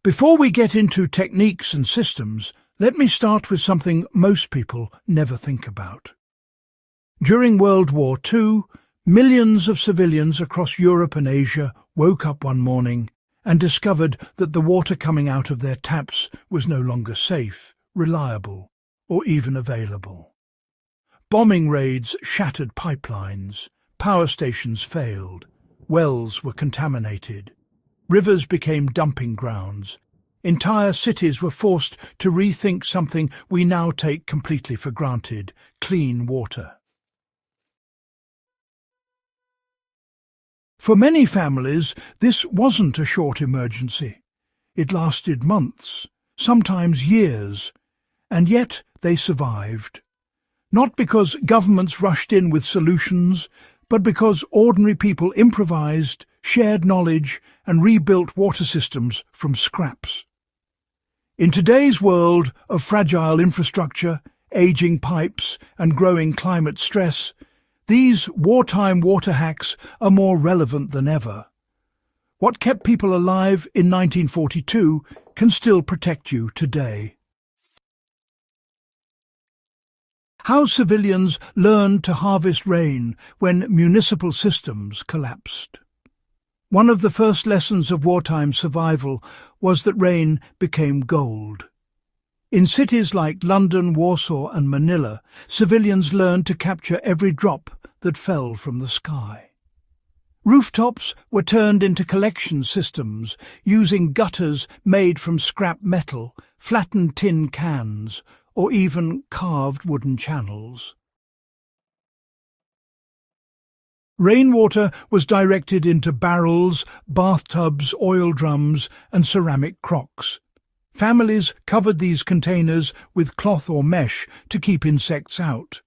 Before we get into techniques and systems, let me start with something most people never think about. During World War II, millions of civilians across Europe and Asia woke up one morning and discovered that the water coming out of their taps was no longer safe, reliable, or even available. Bombing raids shattered pipelines, power stations failed, wells were contaminated, rivers became dumping grounds, entire cities were forced to rethink something we now take completely for granted: clean water. For many families, this wasn't a short emergency. It lasted months, sometimes years, and yet they survived. Not because governments rushed in with solutions, but because ordinary people improvised, shared knowledge, and rebuilt water systems from scraps. In today's world of fragile infrastructure, aging pipes, and growing climate stress, these wartime water hacks are more relevant than ever. What kept people alive in 1942 can still protect you today. How civilians learned to harvest rain when municipal systems collapsed. One of the first lessons of wartime survival was that rain became gold. In cities like London, Warsaw and Manila, civilians learned to capture every drop that fell from the sky. Rooftops were turned into collection systems, using gutters made from scrap metal, flattened tin cans, or even carved wooden channels. Rainwater was directed into barrels, bathtubs, oil drums, and ceramic crocks. Families covered these containers with cloth or mesh to keep insects out.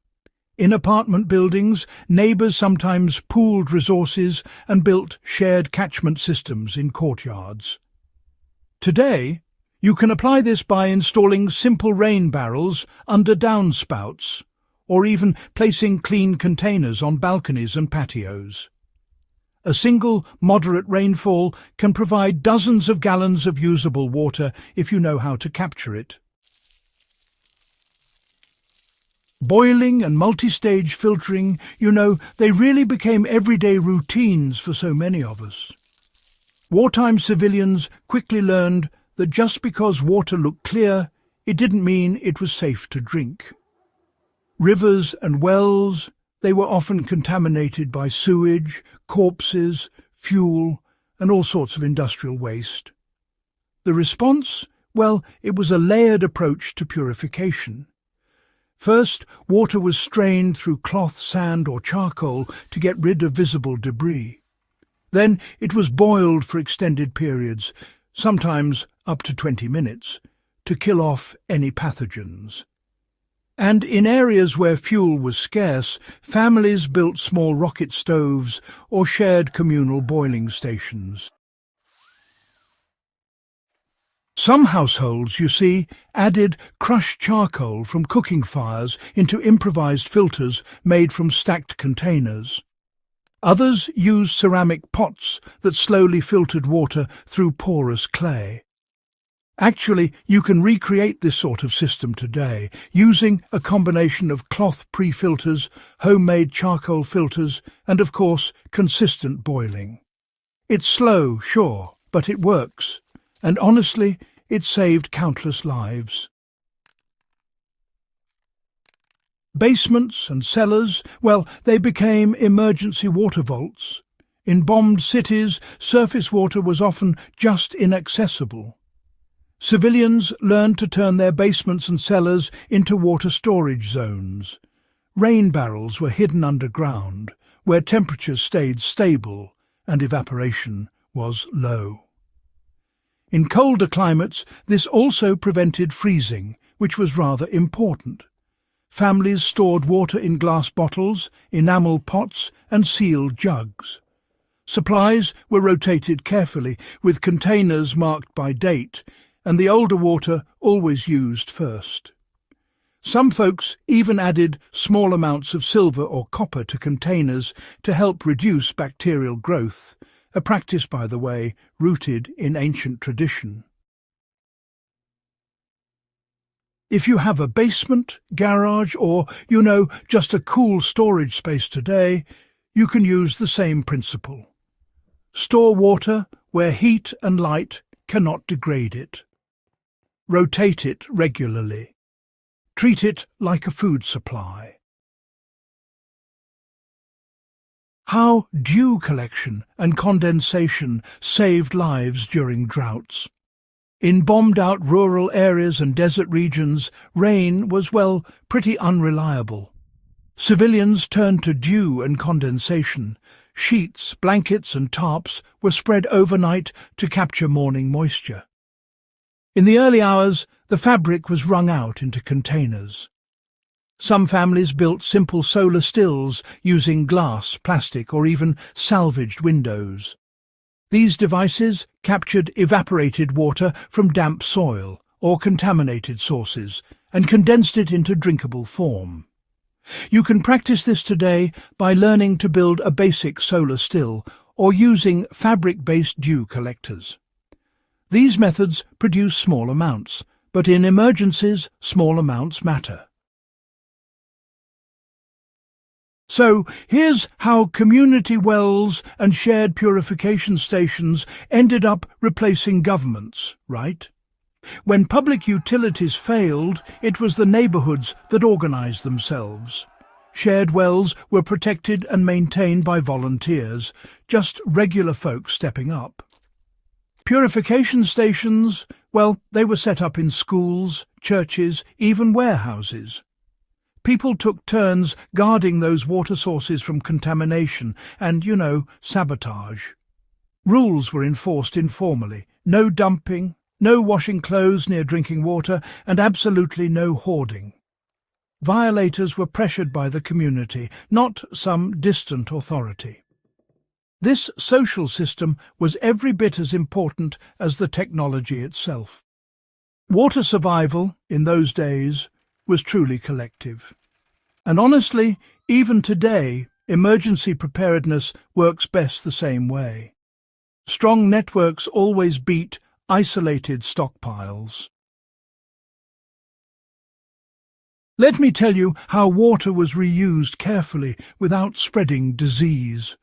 In apartment buildings, neighbours sometimes pooled resources and built shared catchment systems in courtyards. Today, you can apply this by installing simple rain barrels under downspouts, or even placing clean containers on balconies and patios. A single moderate rainfall can provide dozens of gallons of usable water if you know how to capture it. Boiling and multi-stage filtering, they really became everyday routines for so many of us. Wartime civilians quickly learned that just because water looked clear, it didn't mean it was safe to drink. Rivers and wells, they were often contaminated by sewage, corpses, fuel, and all sorts of industrial waste. The response? Well, it was a layered approach to purification. First, water was strained through cloth, sand, or charcoal to get rid of visible debris. Then it was boiled for extended periods, sometimes up to 20 minutes, to kill off any pathogens. And in areas where fuel was scarce, families built small rocket stoves or shared communal boiling stations. Some households, you see, added crushed charcoal from cooking fires into improvised filters made from stacked containers. Others used ceramic pots that slowly filtered water through porous clay. Actually, you can recreate this sort of system today, using a combination of cloth pre-filters, homemade charcoal filters, and of course, consistent boiling. It's slow, sure, but it works, and honestly, it saved countless lives. Basements and cellars, well, they became emergency water vaults. In bombed cities, surface water was often just inaccessible. Civilians learned to turn their basements and cellars into water storage zones. Rain barrels were hidden underground, where temperatures stayed stable and evaporation was low. In colder climates, this also prevented freezing, which was rather important. Families stored water in glass bottles, enamel pots, and sealed jugs. Supplies were rotated carefully, with containers marked by date, and the older water always used first. Some folks even added small amounts of silver or copper to containers to help reduce bacterial growth, a practice, by the way, rooted in ancient tradition. If you have a basement, garage, or, just a cool storage space today, you can use the same principle. Store water where heat and light cannot degrade it. Rotate it regularly. Treat it like a food supply. How dew collection and condensation saved lives during droughts. In bombed-out rural areas and desert regions, rain was, pretty unreliable. Civilians turned to dew and condensation. Sheets, blankets and tarps were spread overnight to capture morning moisture. In the early hours, the fabric was wrung out into containers. Some families built simple solar stills using glass, plastic, or even salvaged windows. These devices captured evaporated water from damp soil or contaminated sources and condensed it into drinkable form. You can practice this today by learning to build a basic solar still or using fabric-based dew collectors. These methods produce small amounts, but in emergencies, small amounts matter. So here's how community wells and shared purification stations ended up replacing governments, right? When public utilities failed, it was the neighbourhoods that organised themselves. Shared wells were protected and maintained by volunteers, just regular folks stepping up. Purification stations, they were set up in schools, churches, even warehouses. People took turns guarding those water sources from contamination and, sabotage. Rules were enforced informally. No dumping, no washing clothes near drinking water, and absolutely no hoarding. Violators were pressured by the community, not some distant authority. This social system was every bit as important as the technology itself. Water survival, in those days, was truly collective. And honestly, even today, emergency preparedness works best the same way. Strong networks always beat isolated stockpiles. Let me tell you how water was reused carefully without spreading disease.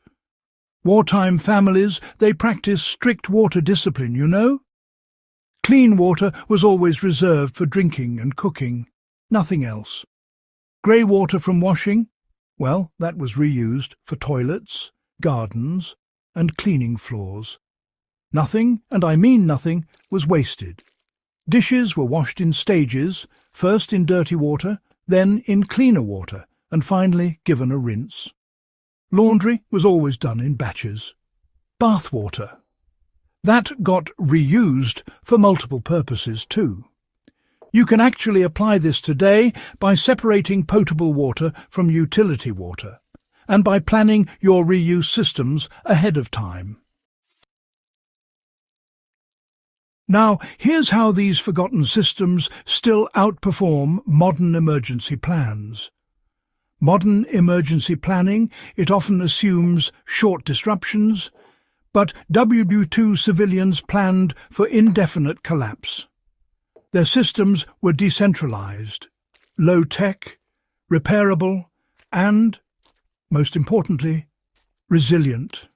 Wartime families, they practiced strict water discipline, Clean water was always reserved for drinking and cooking, nothing else. Greywater from washing, that was reused for toilets, gardens, and cleaning floors. Nothing, and I mean nothing, was wasted. Dishes were washed in stages, first in dirty water, then in cleaner water, and finally given a rinse. Laundry was always done in batches. Bath water. That got reused for multiple purposes too. You can actually apply this today by separating potable water from utility water, and by planning your reuse systems ahead of time. Now, here's how these forgotten systems still outperform modern emergency plans. Modern emergency planning, it often assumes short disruptions, but WWII civilians planned for indefinite collapse. Their systems were decentralized, low-tech, repairable, and, most importantly, resilient.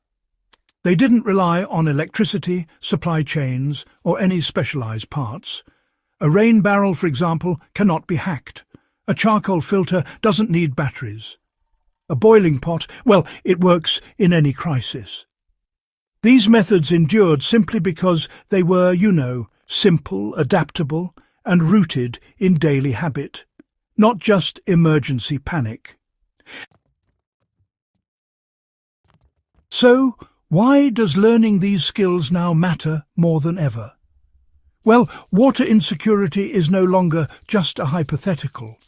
They didn't rely on electricity, supply chains, or any specialized parts. A rain barrel, for example, cannot be hacked. A charcoal filter doesn't need batteries. A boiling pot, it works in any crisis. These methods endured simply because they were, simple, adaptable, and rooted in daily habit, not just emergency panic. So, why does learning these skills now matter more than ever? Water insecurity is no longer just a hypothetical.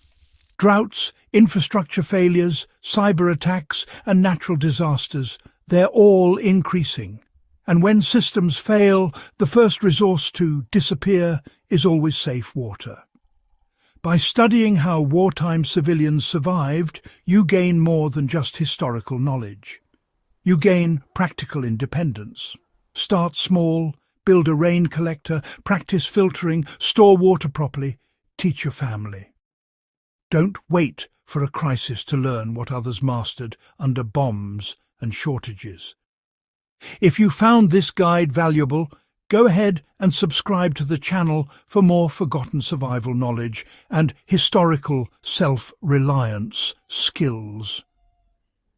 Droughts, infrastructure failures, cyber attacks, and natural disasters, they're all increasing. And when systems fail, the first resource to disappear is always safe water. By studying how wartime civilians survived, you gain more than just historical knowledge. You gain practical independence. Start small, build a rain collector, practice filtering, store water properly, teach your family. Don't wait for a crisis to learn what others mastered under bombs and shortages. If you found this guide valuable, go ahead and subscribe to the channel for more forgotten survival knowledge and historical self-reliance skills.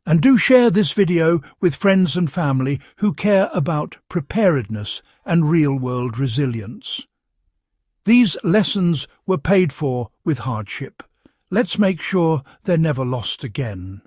And do share this video with friends and family who care about preparedness and real-world resilience. These lessons were paid for with hardship. Let's make sure they're never lost again.